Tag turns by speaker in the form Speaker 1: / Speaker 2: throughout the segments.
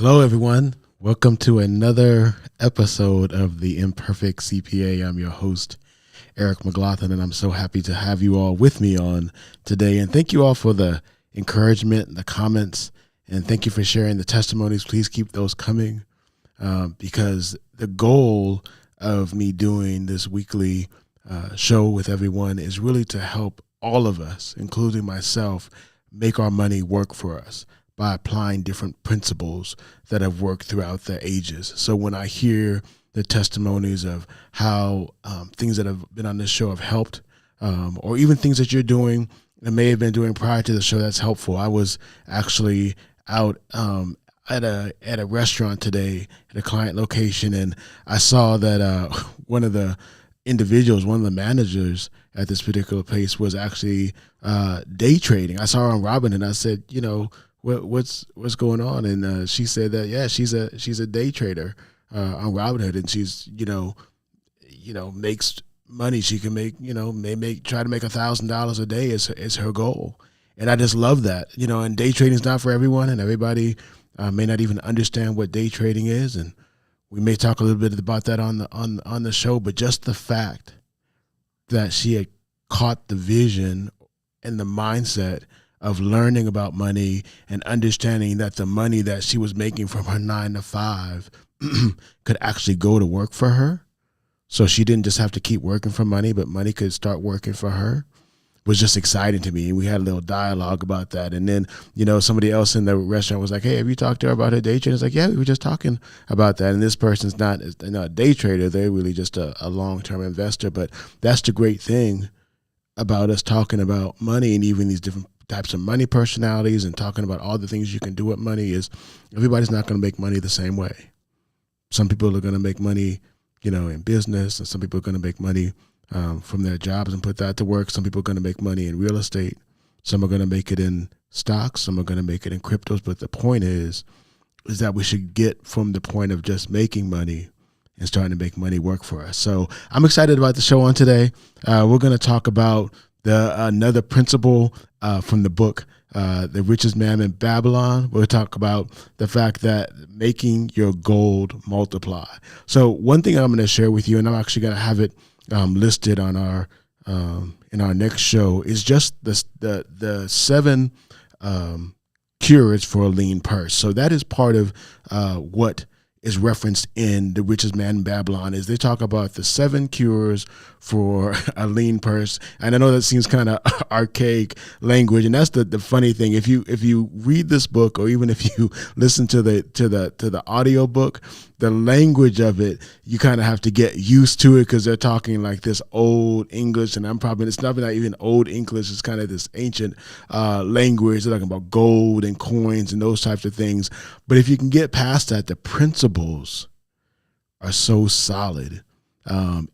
Speaker 1: Hello, everyone. Welcome to another episode of the Imperfect CPA. I'm your host, Eric McLaughlin, and I'm so happy to have you all with me on today. And thank you all for the encouragement, the comments, and thank you for sharing the testimonies. Please keep those coming because the goal of me doing this weekly show with everyone is really to help all of us, including myself, make our money work for us by applying different principles that have worked throughout the ages. So when I hear the testimonies of how things that have been on this show have helped, or even things that you're doing and may have been doing prior to the show that's helpful. I was actually out at a restaurant today at a client location, and I saw that one of the managers at this particular place was actually day trading. I saw her on Robin, and I said, what's going on? And she said that she's a day trader on Robinhood, and she's makes money. She can make try to make $1,000 a day is her goal, and I just love that. And day trading is not for everyone, and everybody may not even understand what day trading is, and we may talk a little bit about that on the show. But just the fact that she had caught the vision and the mindset of learning about money and understanding that the money that she was making from her 9 to 5 could actually go to work for her. So she didn't just have to keep working for money, but money could start working for her, was just exciting to me. And we had a little dialogue about that. And then, somebody else in the restaurant was like, hey, have you talked to her about her day trading? It's like, yeah, we were just talking about that. And this person's not a day trader. They're really just a long-term investor. But that's the great thing about us talking about money, and even these different types of money personalities, and talking about all the things you can do with money, is everybody's not going to make money the same way. Some people are going to make money, in business, and some people are going to make money from their jobs and put that to work. Some people are going to make money in real estate. Some are going to make it in stocks. Some are going to make it in cryptos. But the point is that we should get from the point of just making money and starting to make money work for us. So I'm excited about the show on today. We're going to talk about another principle from the book, The Richest Man in Babylon. We'll talk about the fact that making your gold multiply. So one thing I'm going to share with you, and I'm actually going to have it listed on our in our next show, is just the 7 cures for a lean purse. So that is part of what is referenced in The Richest Man in Babylon. Is they talk about the 7 cures for a lean purse. And I know that seems kind of archaic language, and that's the funny thing. If you read this book, or even if you listen to the audio book, the language of it, you kind of have to get used to it, because they're talking like this old English, and it's not even old English. It's kind of this ancient language. They're talking about gold and coins and those types of things. But if you can get past that, the principles are so solid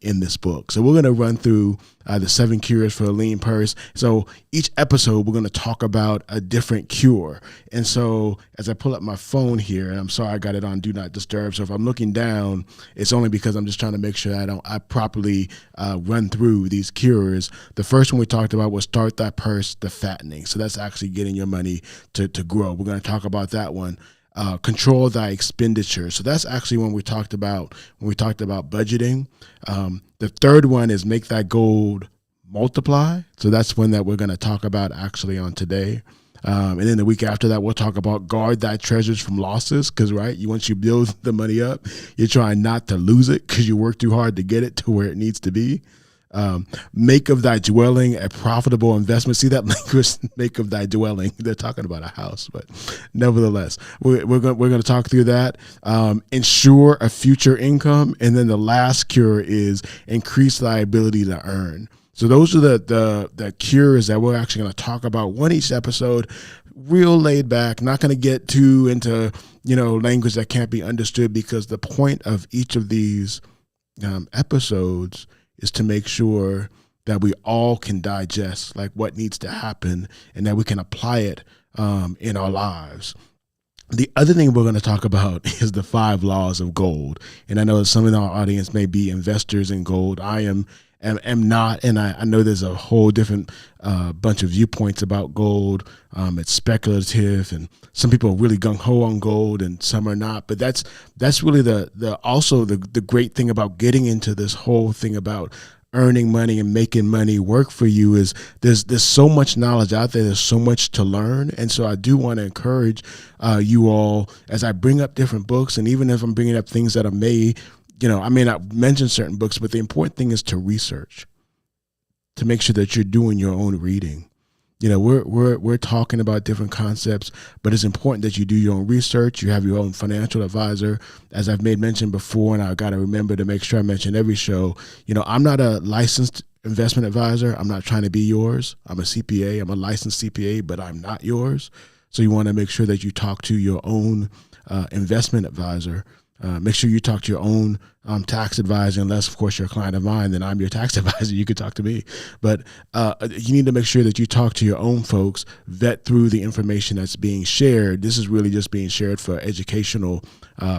Speaker 1: in this book. So we're going to run through the 7 cures for a lean purse. So each episode, we're going to talk about a different cure. And so as I pull up my phone here, and I'm sorry, I got it on Do Not Disturb. So if I'm looking down, it's only because I'm just trying to make sure I properly run through these cures. The first one we talked about was Start That Purse, the fattening. So that's actually getting your money to grow. We're going to talk about that one. Control thy expenditure. So that's actually when we talked about budgeting. The third one is make thy gold multiply. So that's one that we're going to talk about actually on today. And then the week after that, we'll talk about guard thy treasures from losses. Because once you build the money up, you're trying not to lose it, because you work too hard to get it to where it needs to be. Make of thy dwelling a profitable investment. See that language, make of thy dwelling. They're talking about a house, but nevertheless, we're going to talk through that. Ensure a future income. And then the last cure is increase thy ability to earn. So those are the cures that we're actually going to talk about, one each episode, real laid back, not going to get too into, language that can't be understood, because the point of each of these episodes is to make sure that we all can digest like what needs to happen, and that we can apply it in our lives. The other thing we're going to talk about is the 5 laws of gold. And I know some in our audience may be investors in gold. I am not, and I know there's a whole different bunch of viewpoints about gold. It's speculative, and some people are really gung ho on gold, and some are not. But that's really the great thing about getting into this whole thing about earning money and making money work for you is there's so much knowledge out there. There's so much to learn. And so I do want to encourage you all, as I bring up different books, and even if I'm bringing up things that I may not mention certain books, but the important thing is to research, to make sure that you're doing your own reading. We're talking about different concepts, but it's important that you do your own research. You have your own financial advisor, as I've made mention before, and I got to remember to make sure I mention every show. I'm not a licensed investment advisor. I'm not trying to be yours. I'm a CPA. I'm a licensed CPA, but I'm not yours. So you want to make sure that you talk to your own investment advisor. Make sure you talk to your own tax advisor, unless, of course, you're a client of mine, then I'm your tax advisor. You could talk to me. But you need to make sure that you talk to your own folks, vet through the information that's being shared. This is really just being shared for educational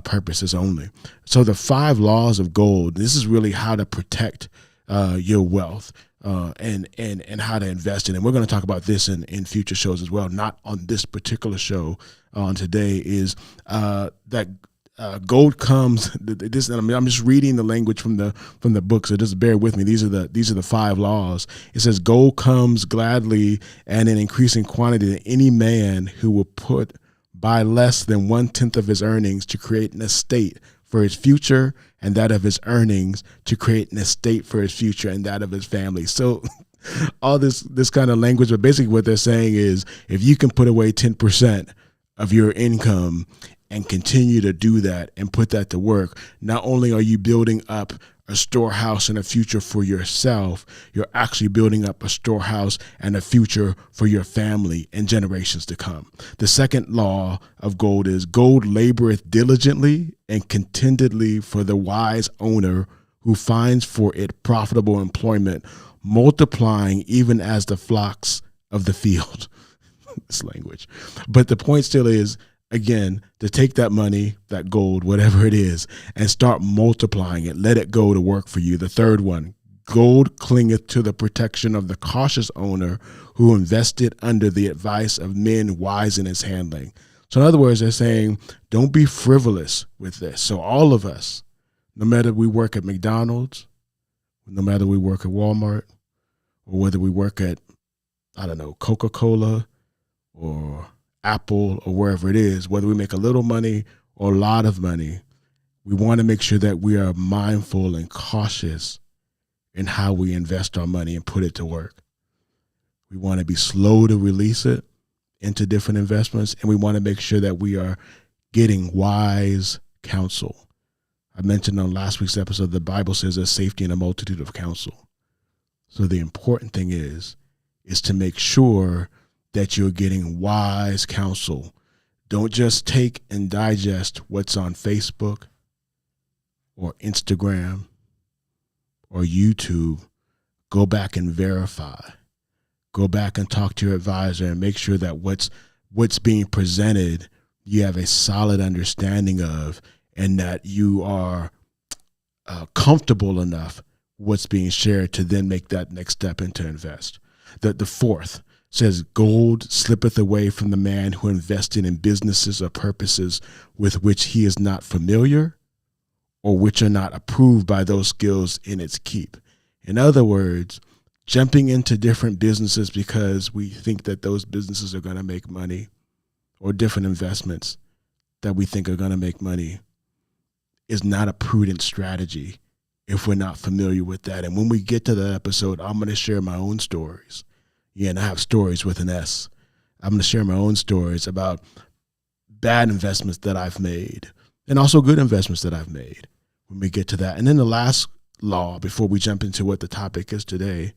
Speaker 1: purposes only. So the 5 laws of gold, this is really how to protect your wealth. And how to invest in it. And we're going to talk about this in future shows as well, not on this particular show on today, is that gold comes. I'm just reading the language from the book, so just bear with me. These are the 5 laws. It says, gold comes gladly and in increasing quantity to any man who will put by less than 1/10 of his earnings to create an estate for his future, and that of his earnings to create an estate for his future and that of his family. So all this kind of language, but basically what they're saying is, if you can put away 10% of your income and continue to do that and put that to work, not only are you building up a storehouse and a future for yourself, you're actually building up a storehouse and a future for your family and generations to come. The second law of gold is, gold laboreth diligently and contentedly for the wise owner who finds for it profitable employment, multiplying even as the flocks of the field. This language. But the point still is, again, to take that money, that gold, whatever it is, and start multiplying it. Let it go to work for you. The third one, gold clingeth to the protection of the cautious owner who invested under the advice of men wise in his handling. So in other words, they're saying, don't be frivolous with this. So all of us, no matter we work at McDonald's, no matter we work at Walmart, or whether we work at, Coca-Cola or Apple or wherever it is, whether we make a little money or a lot of money, we want to make sure that we are mindful and cautious in how we invest our money and put it to work. We want to be slow to release it into different investments, and we want to make sure that we are getting wise counsel. I mentioned on last week's episode, the Bible says there's safety in a multitude of counsel. So the important thing is to make sure that you're getting wise counsel. Don't just take and digest what's on Facebook or Instagram or YouTube. Go back and verify. Go back and talk to your advisor and make sure that what's being presented, you have a solid understanding of, and that you are comfortable enough what's being shared to then make that next step and to invest. The fourth says, gold slippeth away from the man who invested in businesses or purposes with which he is not familiar or which are not approved by those skills in its keep. In other words, jumping into different businesses because we think that those businesses are going to make money, or different investments that we think are going to make money, is not a prudent strategy if we're not familiar with that. And when we get to that episode, I'm going to share my own stories. Yeah, and I have stories with an S. I'm going to share my own stories about bad investments that I've made and also good investments that I've made when we get to that. And then the last law, before we jump into what the topic is today,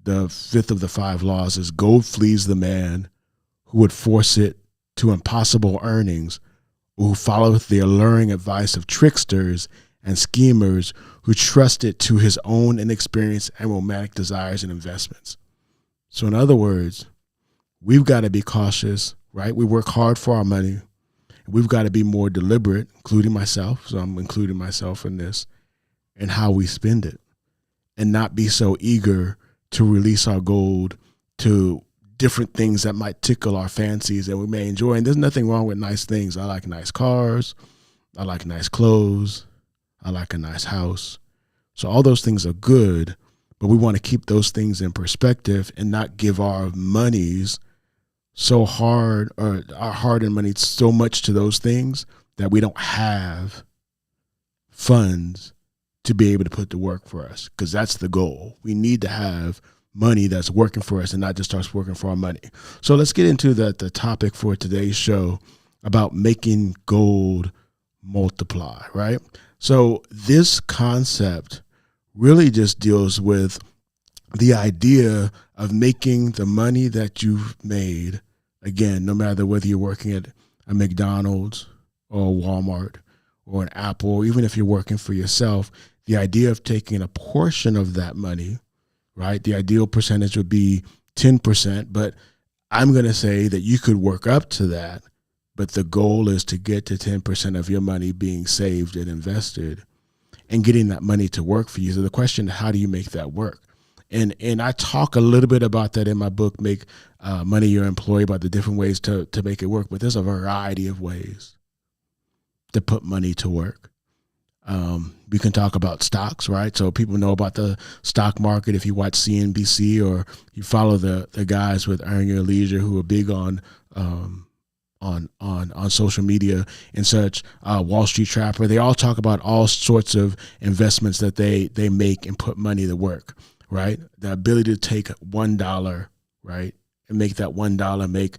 Speaker 1: the fifth of the 5 laws is, gold flees the man who would force it to impossible earnings, or who followeth the alluring advice of tricksters and schemers who trust it to his own inexperience and romantic desires and investments. So in other words, we've got to be cautious, right? We work hard for our money, We've got to be more deliberate, including myself. So I'm including myself in this, and how we spend it, and not be so eager to release our gold to different things that might tickle our fancies that we may enjoy. And there's nothing wrong with nice things. I like nice cars. I like nice clothes. I like a nice house. So all those things are good, but we want to keep those things in perspective and not give our monies so hard, or our hard-earned money so much to those things that we don't have funds to be able to put to work for us, because that's the goal. We need to have money that's working for us and not just us working for our money. So let's get into the topic for today's show about making gold multiply, right? So this concept really just deals with the idea of making the money that you've made, again, no matter whether you're working at a McDonald's or a Walmart or an Apple, or even if you're working for yourself, the idea of taking a portion of that money, right? The ideal percentage would be 10%, but I'm going to say that you could work up to that, but the goal is to get to 10% of your money being saved and invested and getting that money to work for you. So the question, how do you make that work? And I talk a little bit about that in my book, Make Money Your Employee, about the different ways to make it work. But there's a variety of ways to put money to work. We can talk about stocks, right? So people know about the stock market if you watch CNBC or you follow the guys with Earn Your Leisure who are big on social media and such. Wall Street Trapper, they all talk about all sorts of investments that they make and put money to work, right? The ability to take $1, right, and make that $1 make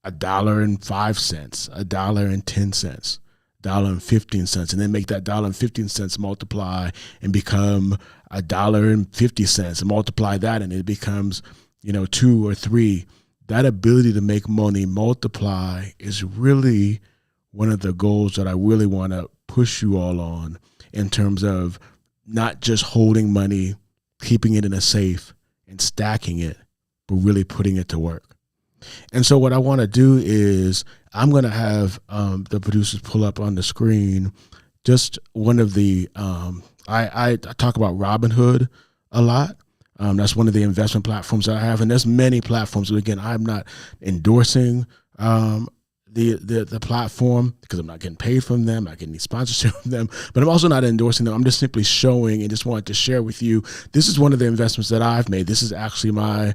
Speaker 1: $1.05, $1.10, $1.15, and then make that $1.15 multiply and become $1.50 and multiply that, and it becomes, 2 or 3. That ability to make money multiply is really one of the goals that I really want to push you all on, in terms of not just holding money, keeping it in a safe and stacking it, but really putting it to work. And so what I want to do is I'm going to have the producers pull up on the screen just one of the I talk about Robinhood a lot. That's one of the investment platforms that I have, and there's many platforms. But again, I'm not endorsing the platform because I'm not getting paid from them, not getting any sponsorship from them, but I'm also not endorsing them. I'm just simply showing and just wanted to share with you. This is one of the investments that I've made. This is actually my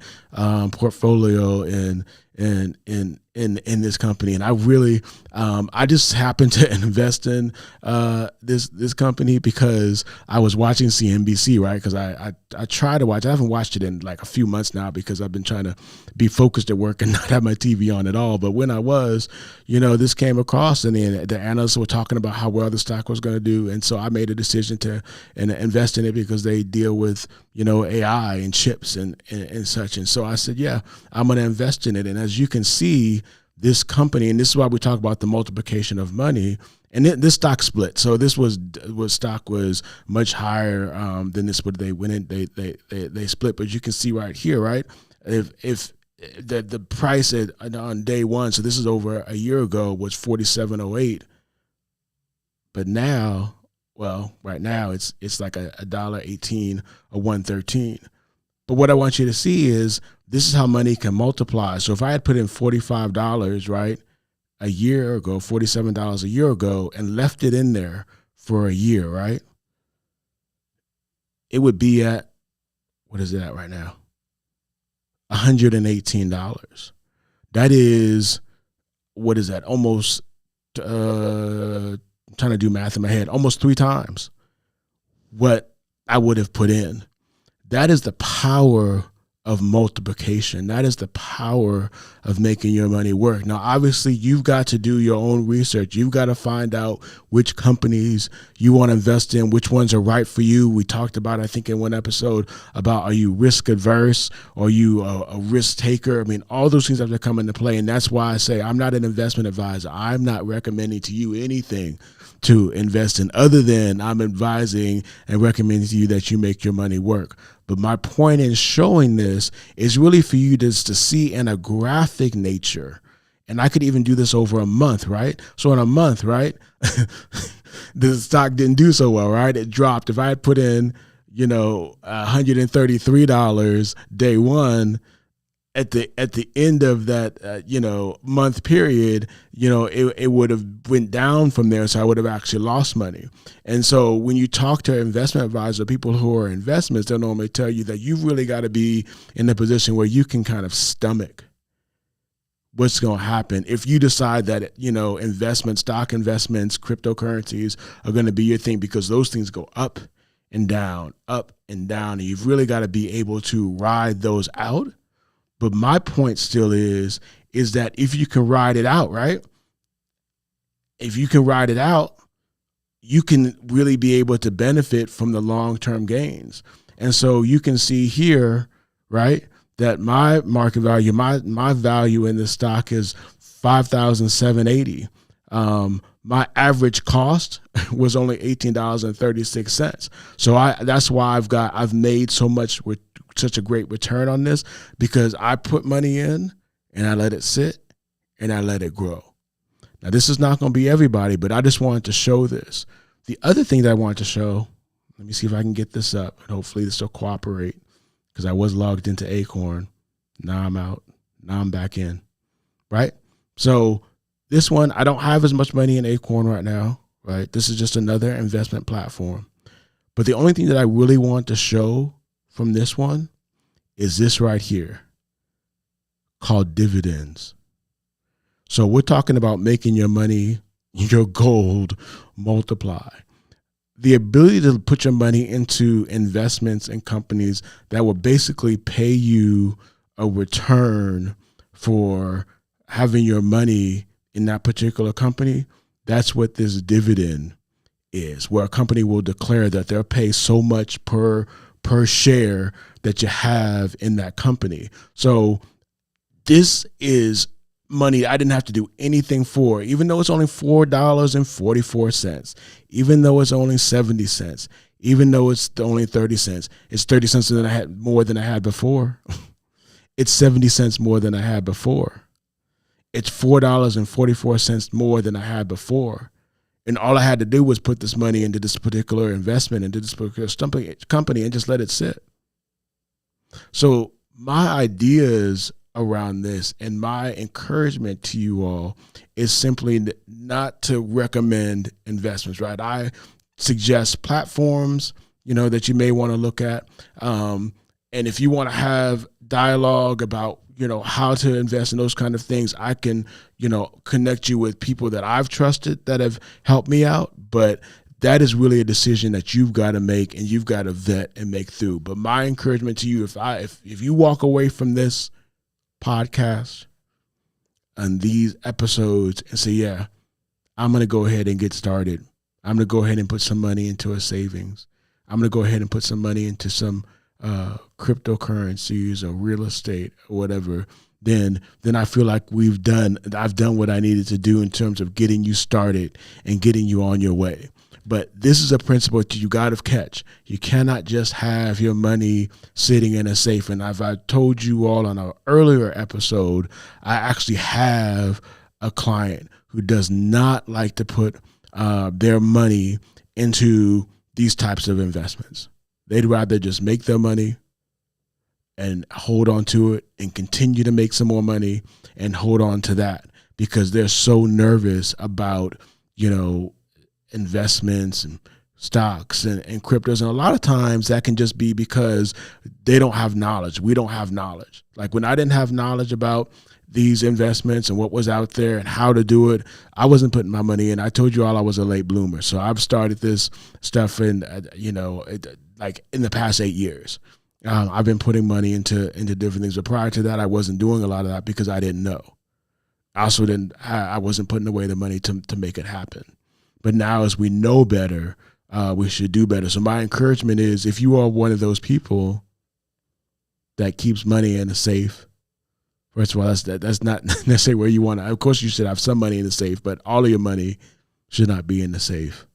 Speaker 1: portfolio in this company, and I really I just happened to invest in this company because I was watching CNBC, right? Because I try to watch. I haven't watched it in like a few months now because I've been trying to be focused at work and not have my TV on at all. But when I was, this came across, and the analysts were talking about how well the stock was going to do, and so I made a decision to invest in it because they deal with AI and chips and such. And so I said, yeah, I'm going to invest in it. And as you can see, this company, and this is why we talk about the multiplication of money, and this stock split. So this stock was much higher than this, but they went in, they split. But you can see right here, right? If the price on day one, so this is over a year ago, was $47.08, but now, well, right now it's like $1.18 or $1.13. But what I want you to see is this is how money can multiply. So if I had put in $45, right, a year ago, $47 a year ago, and left it in there for a year, right, it would be at, what is it at right now? $118. That is, what is that? Almost, I'm trying to do math in my head, almost 3 times what I would have put in. That is the power of multiplication. That is the power of making your money work. Now, obviously, you've got to do your own research. You've got to find out which companies you want to invest in, which ones are right for you. We talked about, I think, in one episode about, are you risk adverse? Are you a risk taker? I mean, all those things have to come into play. And that's why I say I'm not an investment advisor. I'm not recommending to you anything to invest in other than I'm advising and recommending to you that you make your money work. But my point in showing this is really for you just to see in a graphic nature And I could even do this over a month, right? So in a month, right, the stock didn't do so well, right? It dropped. If I had put in, $133 day one, at the end of that month period, it would have went down from there, so I would have actually lost money. And so when you talk to an investment advisor, people who are investments, they'll normally tell you that you've really got to be in a position where you can kind of stomach what's going to happen if you decide that stock investments, cryptocurrencies are going to be your thing, because those things go up and down, and you've really got to be able to ride those out. But my point still is that if you can ride it out, right? If you can ride it out, you can really be able to benefit from the long-term gains. And so you can see here, right, that my market value, my value in the stock is $5,780. My average cost was only $18.36. So that's why I've made such a great return on this, because I put money in and I let it sit and I let it grow. Now, this is not going to be everybody, but I just wanted to show this. The other thing that I wanted to show, let me see if I can get this up, and hopefully this will cooperate, because I was logged into Acorn. Now I'm out. Now I'm back in, right? So this one, I don't have as much money in Acorn right now, right? This is just another investment platform. But the only thing that I really want to show from this one is this right here, called dividends. So we're talking about making your money, your gold, multiply. The ability to put your money into investments and companies that will basically pay you a return for having your money in that particular company, that's what this dividend is, where a company will declare that they'll pay so much per share that you have in that company. So this is money I didn't have to do anything for, even though it's only $4.44, even though it's only 70 cents, even though it's only 30 cents. It's 30 cents more than I had before. It's 70 cents more than I had before. It's $4.44 more than I had before. And all I had to do was put this money into this particular investment, into this particular company, and just let it sit. So my ideas around this and my encouragement to you all is simply not to recommend investments, right? I suggest platforms, that you may want to look at. And if you want to have dialogue about, how to invest in those kind of things, I can, connect you with people that I've trusted that have helped me out. But that is really a decision that you've got to make, and you've got to vet and make through. But my encouragement to you, if you walk away from this podcast and these episodes and say, yeah, I'm going to go ahead and get started. I'm going to go ahead and put some money into a savings. I'm going to go ahead and put some money into some cryptocurrencies or real estate or whatever, then I feel like I've done what I needed to do in terms of getting you started and getting you on your way. But this is a principle that you got to catch. You cannot just have your money sitting in a safe. And as I told you all on an earlier episode, I actually have a client who does not like to put their money into these types of investments. They'd rather just make their money and hold on to it and continue to make some more money and hold on to that, because they're so nervous about, investments and stocks and cryptos. And a lot of times that can just be because they don't have knowledge. We don't have knowledge. Like when I didn't have knowledge about these investments and what was out there and how to do it, I wasn't putting my money in. I told you all I was a late bloomer. So I've started this stuff in, like in the past 8 years. I've been putting money into different things. But prior to that, I wasn't doing a lot of that because I didn't know. I wasn't putting away the money to make it happen. But now as we know better, we should do better. So my encouragement is, if you are one of those people that keeps money in a safe, first of all, that's not necessarily where you want to. Of course, you should have some money in the safe, but all of your money should not be in the safe.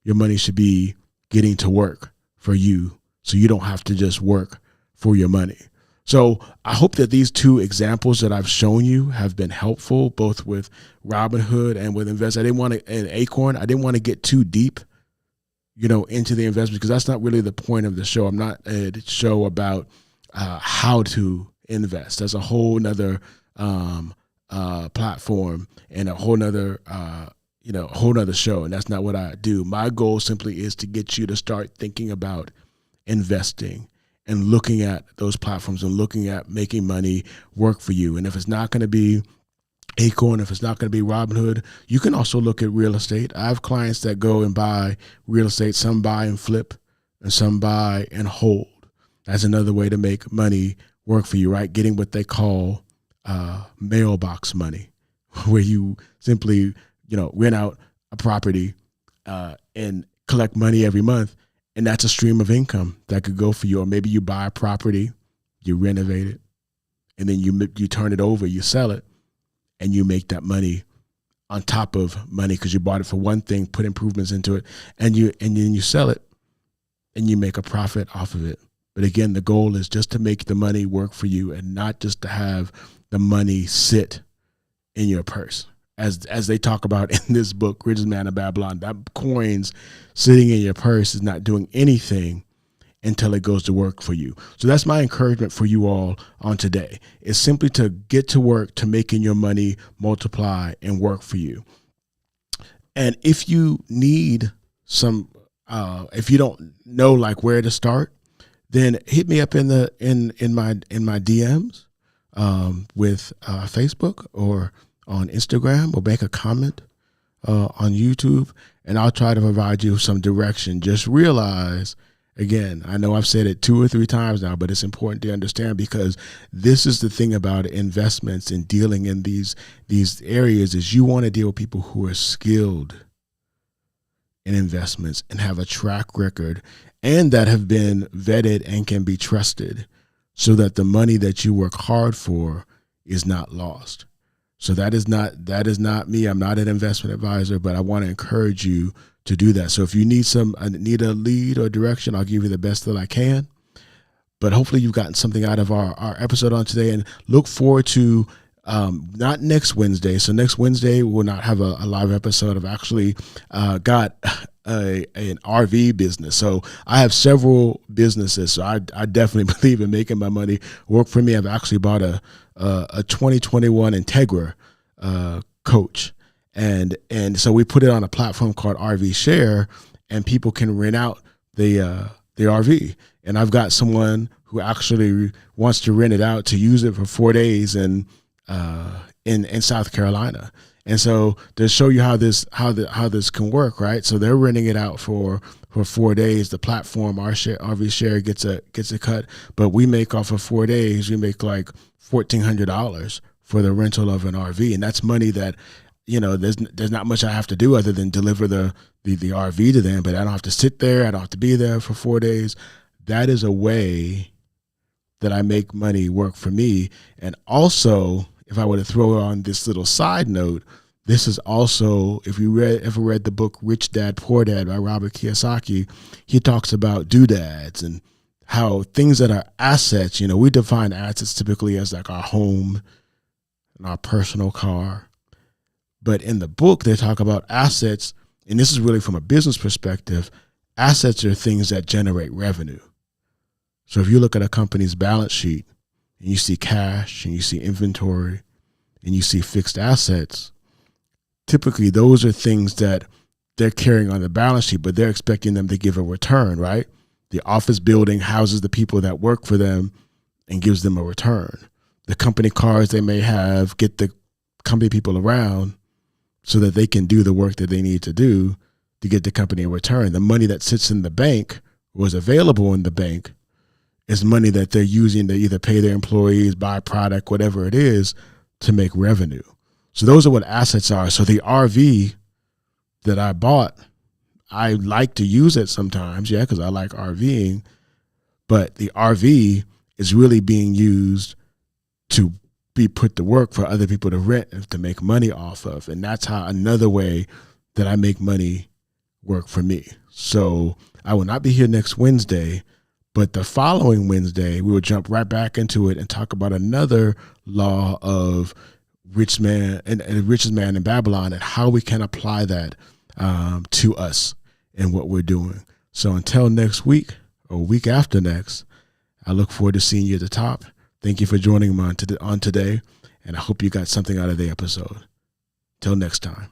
Speaker 1: Your money should be getting to work for you, so you don't have to just work for your money. So I hope that these two examples that I've shown you have been helpful, both with Robinhood and with Invest. I didn't want to, and Acorn, I didn't want to get too deep, into the investment, because that's not really the point of the show. I'm not a show about how to invest. That's a whole nother platform and a whole nother a whole nother show, and that's not what I do. My goal simply is to get you to start thinking about investing and looking at those platforms and looking at making money work for you. And if it's not going to be Acorn, if it's not going to be Robinhood, you can also look at real estate. I have clients that go and buy real estate. Some buy and flip, and some buy and hold. That's another way to make money work for you, right? Getting what they call mailbox money, where you simply, rent out a property and collect money every month. And that's a stream of income that could go for you. Or maybe you buy a property, you renovate it, and then you turn it over, you sell it, and you make that money on top of money because you bought it for one thing, put improvements into it, and then you sell it, and you make a profit off of it. But again, the goal is just to make the money work for you and not just to have the money sit in your purse. As they talk about in this book, Richest Man of Babylon, that coins sitting in your purse is not doing anything until it goes to work for you. So that's my encouragement for you all on today, is simply to get to work to making your money multiply and work for you. And if you need some, if you don't know like where to start, then hit me up in my DMs with Facebook or on Instagram, or make a comment on YouTube, and I'll try to provide you some direction. Just realize, again, I know I've said it 2 or 3 times now, but it's important to understand, because this is the thing about investments and dealing in these areas, is you want to deal with people who are skilled in investments and have a track record, and that have been vetted and can be trusted, so that the money that you work hard for is not lost. So that is not me. I'm not an investment advisor, but I want to encourage you to do that. So if you need a lead or direction, I'll give you the best that I can. But hopefully you've gotten something out of our episode on today, and look forward to not next Wednesday. So next Wednesday we'll not have a live episode. I've actually got an RV business. So I have several businesses. So I definitely believe in making my money work for me. I've actually bought a 2021 Integra coach. And so we put it on a platform called RV Share, and people can rent out the RV. And I've got someone who actually wants to rent it out to use it for 4 days in South Carolina. And so to show you how this can work, right? So they're renting it out for 4 days. The platform, RV Share, gets a cut, but we make off of 4 days. We make like $1,400 for the rental of an RV, and that's money that, there's not much I have to do other than deliver the RV to them. But I don't have to sit there. I don't have to be there for 4 days. That is a way that I make money work for me. And also, if I were to throw on this little side note, this is also, if you ever read the book Rich Dad, Poor Dad by Robert Kiyosaki, he talks about doodads and how things that are assets, we define assets typically as like our home and our personal car. But in the book, they talk about assets, and this is really from a business perspective. Assets are things that generate revenue. So if you look at a company's balance sheet and you see cash and you see inventory and you see fixed assets, typically those are things that they're carrying on the balance sheet, but they're expecting them to give a return, right? The office building houses the people that work for them and gives them a return. The company cars they may have get the company people around so that they can do the work that they need to do to get the company a return. The money that sits in the bank or is available in the bank is money that they're using to either pay their employees, buy product, whatever it is, to make revenue. So those are what assets are. So the RV that I bought, I like to use it sometimes, because I like RVing, but the RV is really being used to be put to work for other people to rent and to make money off of. And that's how another way that I make money work for me. So I will not be here next Wednesday, But the following Wednesday, we will jump right back into it and talk about another law of rich man and richest man in Babylon and how we can apply that to us and what we're doing. So until next week or week after next, I look forward to seeing you at the top. Thank you for joining me on today, and I hope you got something out of the episode. Till next time.